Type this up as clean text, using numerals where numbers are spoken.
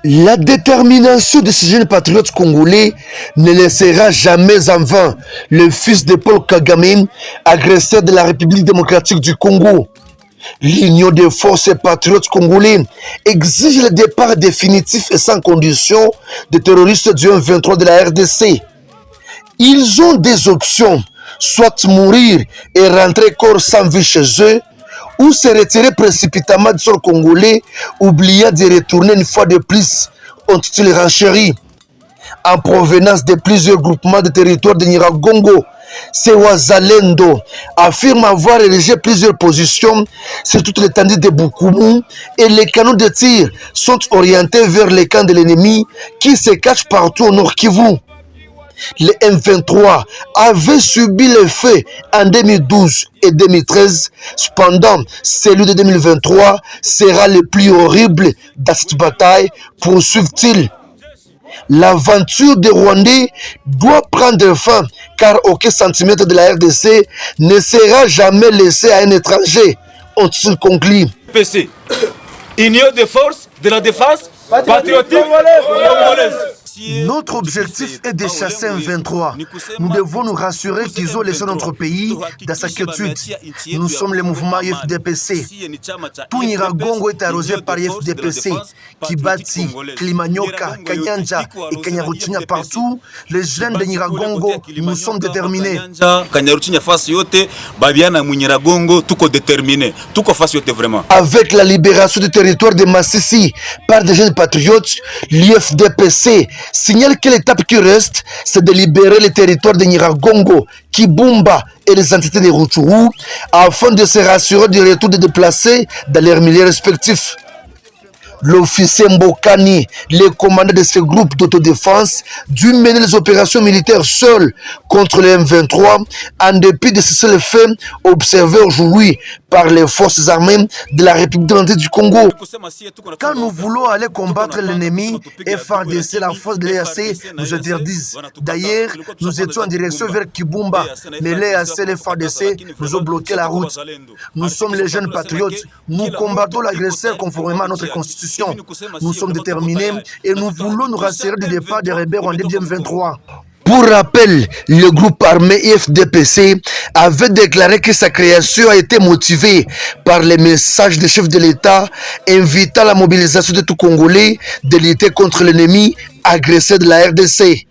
La détermination de ces jeunes patriotes congolais ne laissera jamais en vain le fils de Paul Kagame, agresseur de la République démocratique du Congo. L'Union des forces patriotes congolais exige le départ définitif et sans condition des terroristes du M23 de la RDC. Ils ont des options, soit mourir et rentrer corps sans vie chez eux, ou se retirer précipitamment du sol congolais, oubliant de retourner une fois de plus, ont-ils renchéri. En provenance de plusieurs groupements de territoire de Nyiragongo, ces Wazalendo affirment avoir érigé plusieurs positions sur toute l'étendue de Bukumu et les canons de tir sont orientés vers les camps de l'ennemi qui se cachent partout au Nord Kivu. Le M23 avait subi les faits en 2012 et 2013. Cependant, celui de 2023 sera le plus horrible dans cette bataille, poursuivent-ils. L'aventure des Rwandais doit prendre fin car aucun centimètre de la RDC ne sera jamais laissé à un étranger, ont-ils conclu. PC, Union des forces de la défense patriotique congolaise. Notre objectif est de chasser un 23. Nous devons nous rassurer qu'ils ont laissé notre pays dans sa quiétude. Nous sommes le mouvement IFDPC. Tout Nyiragongo est arrosé par IFDPC. Kibati, Klimanyoka, Kanyanja et Kanyaruchinya partout, les jeunes de Nyiragongo, nous sommes déterminés. Avec la libération du territoire de Massissi par des jeunes patriotes, l'IFDPC signale que l'étape qui reste, c'est de libérer le territoire de Nyiragongo, Kibumba et les entités de Rutshuru afin de se rassurer du retour des déplacés dans leurs milieux respectifs. L'officier Mbokani, le commandant de ce groupe d'autodéfense, dut mener les opérations militaires seul contre les M23 en dépit de ce seul fait observé aujourd'hui par les forces armées de la République démocratique du Congo. Quand nous voulons aller combattre l'ennemi, FARDC, la force de l'EAC nous interdisent. D'ailleurs, nous étions en direction vers Kibumba, mais l'EAC et les FARDC nous ont bloqué la route. Nous sommes les jeunes patriotes, nous combattons l'agresseur conformément à notre constitution. Nous sommes déterminés et nous voulons nous rassurer du départ des rebelles en 2023. Pour rappel, le groupe armé IFDPC avait déclaré que sa création a été motivée par les messages des chefs de l'État invitant la mobilisation de tout Congolais de lutter contre l'ennemi agressé de la RDC.